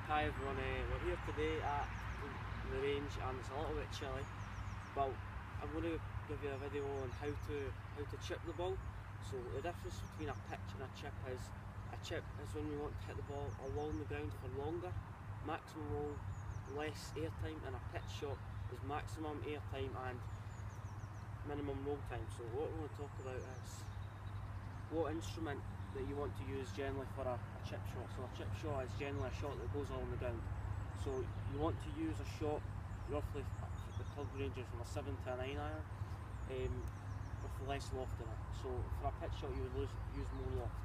Hi everyone, we're here today at the range and it's a little bit chilly, but I'm going to give you a video on how to chip the ball. So the difference between a pitch and a chip is when we want to hit the ball along the ground for longer, maximum roll, less airtime, and a pitch shot is maximum airtime and minimum roll time. So what we're going to talk about is what instrument that you want to use generally for a chip shot. So a chip shot is generally a shot that goes along the ground. So you want to use a shot roughly the club ranges from a 7 to a 9 iron with less loft in it. So for a pitch shot you would use more loft.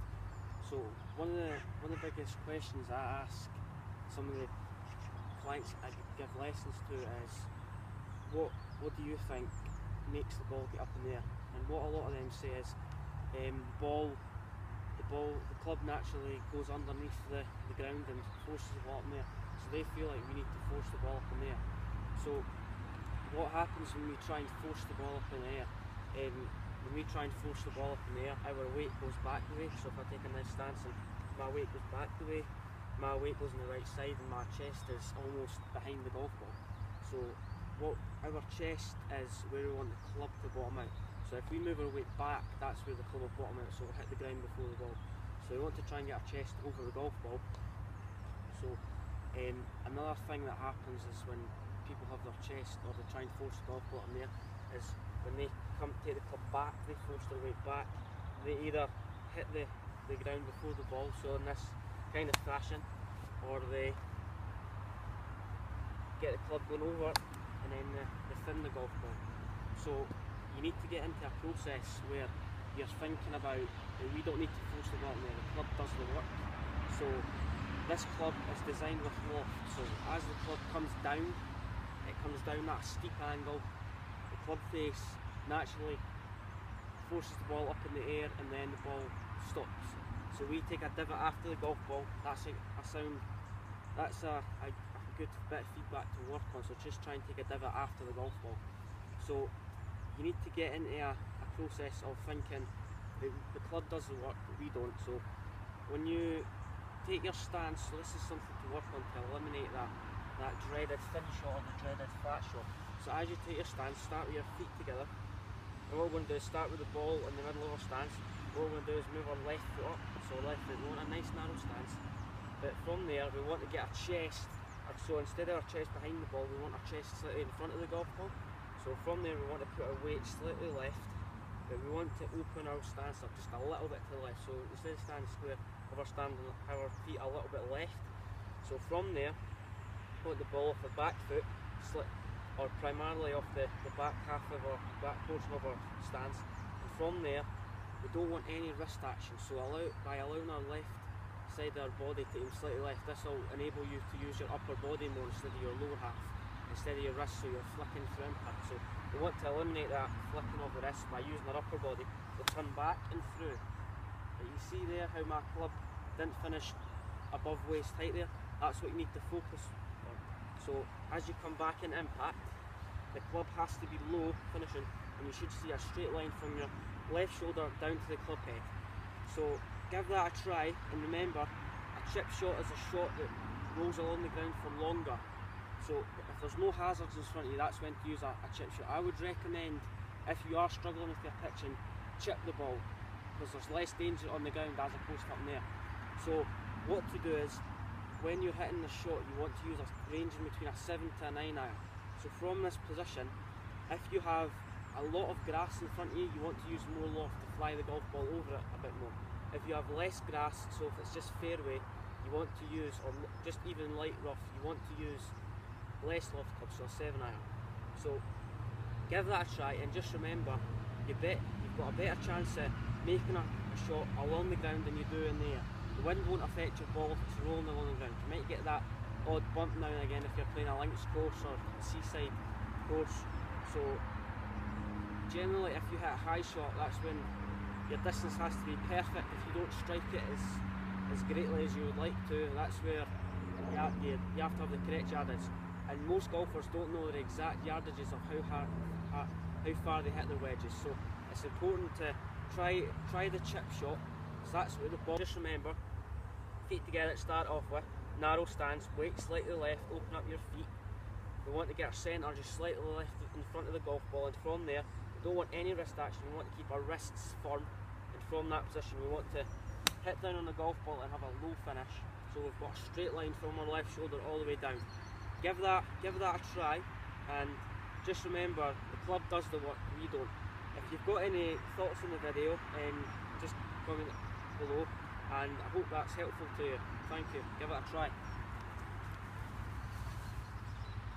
So one of the biggest questions I ask some of the clients I give lessons to is what do you think makes the ball get up in the air? And what a lot of them say is the club naturally goes underneath the ground and forces the ball up in the air. So they feel like we need to force the ball up in the air. So what happens when we try and force the ball up in the air? When we try and force the ball up in the air, our weight goes back the way. So if I take a nice stance and my weight goes back the way, my weight goes on the right side and my chest is almost behind the golf ball. So what our chest is where we want the club to bottom out. So if we move our weight back, that's where the club will bottom out, so we'll hit the ground before the ball. So we want to try and get our chest over the golf ball. So another thing that happens is when people have their chest or they try and force the golf ball in there, is when they come to take the club back, they force their weight back, they either hit the ground before the ball, so in this kind of fashion, or they get the club going over and then they thin the golf ball. So you need to get into a process where you're thinking about that we don't need to force the ball in there, the club does the work. So this club is designed with loft, so as the club comes down, it comes down at a steep angle, the club face naturally forces the ball up in the air and then the ball stops. So we take a divot after the golf ball, that's a good bit of feedback to work on, so just try and take a divot after the golf ball. So you need to get into a process of thinking that the club does the work but we don't. So when you take your stance, so this is something to work on to eliminate that dreaded thin shot or the dreaded flat shot. So as you take your stance, start with your feet together, and what we're going to do is start with the ball in the middle of our stance. What we're going to do is move our left foot up, so left foot, we want a nice narrow stance, but from there we want to get our chest, so instead of our chest behind the ball, we want our chest slightly in front of the golf ball. So from there we want to put our weight slightly left, but we want to open our stance up just a little bit to the left. So instead of standing square, have our feet a little bit left. So from there, put the ball off the back foot, or primarily off the back half of our back portion of our stance. And from there, we don't want any wrist action. So by allowing our left side of our body to aim slightly left, this will enable you to use your upper body more instead of your lower half, instead of your wrist, so you're flicking through impact. So we want to eliminate that flicking of the wrist by using our upper body to turn back and through. But you see there how my club didn't finish above waist height there? That's what you need to focus on. So as you come back in impact, the club has to be low finishing, and you should see a straight line from your left shoulder down to the club head. So give that a try, and remember, a chip shot is a shot that rolls along the ground for longer. So if there's no hazards in front of you, that's when to use a chip shot. I would recommend, if you are struggling with your pitching, chip the ball, because there's less danger on the ground as opposed to up in there. So what to do is, when you're hitting the shot, you want to use a range in between a 7 to a 9 iron. So from this position, if you have a lot of grass in front of you, you want to use more loft to fly the golf ball over it a bit more. If you have less grass, so if it's just fairway, you want to use, or just even light rough, you want to use less loft club, so a 7 iron. So give that a try, and just remember, you've got a better chance of making a shot along the ground than you do in the air. The wind won't affect your ball if it's rolling along the ground. You might get that odd bump now and again if you're playing a links course or a seaside course. So generally, if you hit a high shot, that's when your distance has to be perfect. If you don't strike it as greatly as you would like to, that's where you have to have the correct yardage. And most golfers don't know the exact yardages of how far they hit their wedges. So it's important to try the chip shot. So that's what the ball. Just remember, feet together to start off with. narrow stance, weight slightly left, open up your feet. We want to get our centre just slightly left in front of the golf ball, and from there, we don't want any wrist action, we want to keep our wrists firm, and from that position we want to hit down on the golf ball and have a low finish. So we've got a straight line from our left shoulder all the way down. Give that a try, and just remember, the club does the work, we don't. If you've got any thoughts on the video, just comment below, and I hope that's helpful to you. Thank you. Give it a try.